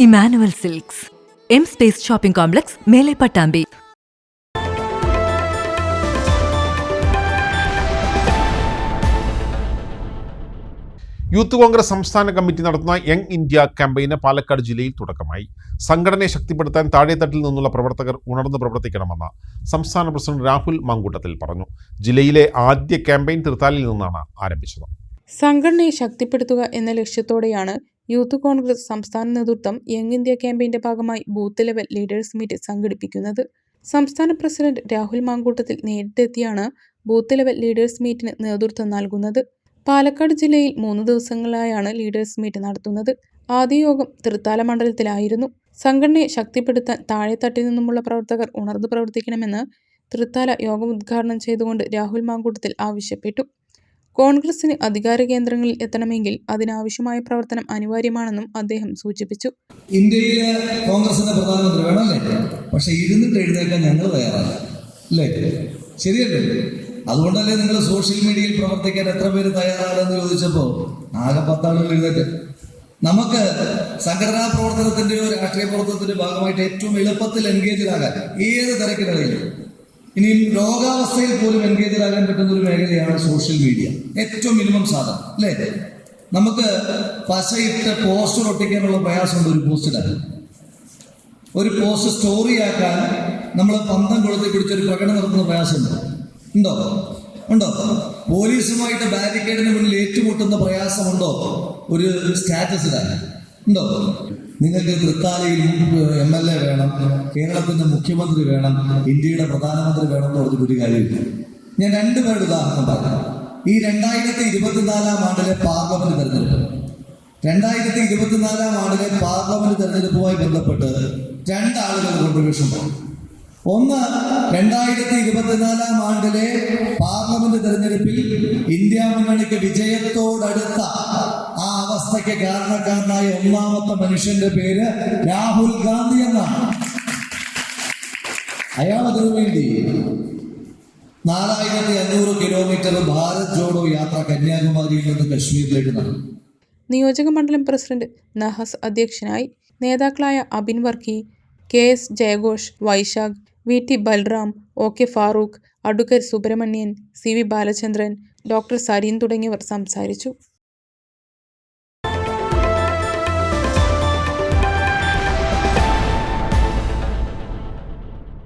Emmanuel silks, M space shopping complex, മേലെ Pattambi. Youth Congress സംസ്ഥാന committee നടത്തുന്ന യങ് ഇന്ത്യ ക്യാമ്പയിന് പാലക്കാട് ജില്ലയിൽ തുടക്കമായി. സംഘടനയെ ശക്തിപ്പെടുത്താൻ താഴെത്തട്ടിൽ നിന്നുള്ള പ്രവർത്തകർ ഉണർന്ന് പ്രവർത്തിക്കണമെന്ന് സംസ്ഥാന പ്രസിഡന്റ് രാഹുൽ മാങ്കൂട്ടത്തിൽ പറഞ്ഞു. ജില്ലയിലെ ആദ്യ ക്യാമ്പയിൻ തൃത്താലയിൽ നിന്നാണ് ആരംഭിച്ചത്. സംഘടനയെ ശക്തിപ്പെടുത്തുക എന്ന ലക്ഷ്യത്തോടെയാണ് യൂത്ത് കോൺഗ്രസ് സംസ്ഥാന നേതൃത്വം യങ് ഇന്ത്യ ക്യാമ്പയിന്റെ ഭാഗമായി ബൂത്ത് ലെവൽ ലീഡേഴ്സ് മീറ്റ് സംഘടിപ്പിക്കുന്നത്. സംസ്ഥാന പ്രസിഡന്റ് രാഹുൽ മാങ്കൂട്ടത്തിൽ നേരിട്ടെത്തിയാണ് ബൂത്ത് ലെവൽ ലീഡേഴ്സ് മീറ്റിന് നേതൃത്വം നൽകുന്നത്. പാലക്കാട് ജില്ലയിൽ 3 ദിവസങ്ങളിലായാണ് ലീഡേഴ്സ് മീറ്റ് നടത്തുന്നത്. ആദ്യ യോഗം തൃത്താല മണ്ഡലത്തിലായിരുന്നു. സംഘടനയെ ശക്തിപ്പെടുത്താൻ താഴെത്തട്ടിൽ നിന്നുമുള്ള പ്രവർത്തകർ ഉണർന്നു പ്രവർത്തിക്കണമെന്ന് തൃത്താല യോഗം ഉദ്ഘാടനം ചെയ്തുകൊണ്ട് രാഹുൽ മാങ്കൂട്ടത്തിൽ ആവശ്യപ്പെട്ടു. കോൺഗ്രസിന് അധികാര കേന്ദ്രങ്ങളിൽ എത്തണമെങ്കിൽ അതിനാവശ്യമായ പ്രവർത്തനം അനിവാര്യമാണെന്നും അദ്ദേഹം സൂചിപ്പിച്ചു. ഇന്ത്യയിലെ കോൺഗ്രസിന്റെ പ്രധാനമന്ത്രി വേണമല്ലേ, പക്ഷെ ഇരുന്നിട്ട് എഴുന്നേക്കാൻ ഞങ്ങൾ തയ്യാറല്ല അല്ലേ? ശരിയല്ലേ? അതുകൊണ്ടല്ലേ നിങ്ങൾ സോഷ്യൽ മീഡിയയിൽ പ്രവർത്തിക്കാൻ എത്ര പേര് തയ്യാറാണെന്ന് ചോദിച്ചപ്പോൾ ആകെ 10 ആളുകൾ എഴുന്നേറ്റ്. നമുക്ക് സംഘടനാ പ്രവർത്തനത്തിന്റെയോ രാഷ്ട്രീയ പ്രവർത്തനത്തിന്റെ ഭാഗമായിട്ട് ഏറ്റവും എളുപ്പത്തിൽ എൻഗേജിലാകാൻ ഏത് തിരക്കിനിടയിലും, ഇനിയും രോഗാവസ്ഥയിൽ പോലും എൻഗേജിലാകാൻ പറ്റുന്ന ഒരു മേഖലയാണ് സോഷ്യൽ മീഡിയ. ഏറ്റവും മിനിമം സാധനം അല്ലേ? നമുക്ക് പശയിട്ട് പോസ്റ്റർ ഒട്ടിക്കാനുള്ള പ്രയാസമുണ്ട്. ഒരു പോസ്റ്റ് സ്റ്റോറിയാക്കാൻ നമ്മൾ പന്തം കൊളുത്തി പിടിച്ചൊരു പ്രകടനം നടത്തുന്ന പ്രയാസമുണ്ടോ? ഉണ്ടോ? പോലീസുമായിട്ട് ബാരിക്കേഡിന് മുന്നിൽ ഏറ്റുമുട്ടുന്ന പ്രയാസമുണ്ടോ? ഒരു സ്റ്റാറ്റസിലാണ് ഉണ്ടോ? നിങ്ങൾക്ക് തൃത്താലയിൽ MLA വേണം, കേരളത്തിന്റെ മുഖ്യമന്ത്രി വേണം, ഇന്ത്യയുടെ പ്രധാനമന്ത്രി വേണം എന്ന് പറഞ്ഞിട്ടൊരു കാര്യമില്ല. ഞാൻ 2 പേരുടെ ഉദാഹരണം പറയാം. ഈ 2024 ആണ്ടിലെ പാർലമെന്റ് തെരഞ്ഞെടുപ്പുമായി ബന്ധപ്പെട്ട് 2 ആളുകൾ കോൺട്രിബ്യൂഷൻ പറഞ്ഞു. ഒന്ന്, 2024 ആണ്ടിലെ പാർലമെന്റ് തെരഞ്ഞെടുപ്പിൽ ഇന്ത്യ മുന്നണിക്ക് വിജയത്തോടടുത്ത ആ അവസ്ഥയ്ക്ക് കാരണക്കാരനായ 1ാമത്തെ മനുഷ്യന്റെ പേര് രാഹുൽ ഗാന്ധി എന്നാണ്. അയാൾ അതിനു വേണ്ടി 4500 കിലോമീറ്റർ ഭാരത് ജോഡോ യാത്ര കന്യാകുമാരിയിൽ നിന്ന് കശ്മീരിലേക്ക് നടന്നു. നിയോജക മണ്ഡലം പ്രസിഡന്റ് നഹസ് അധ്യക്ഷനായി. നേതാക്കളായ അബിൻ വർക്കി, KS ജയഘോഷ്, Vaishakh, VT Balram, OK Farooq, advocate Subramanian, CV Balachandran, doctor Sarin തുടങ്ങിയവർ സംസാരിച്ചു.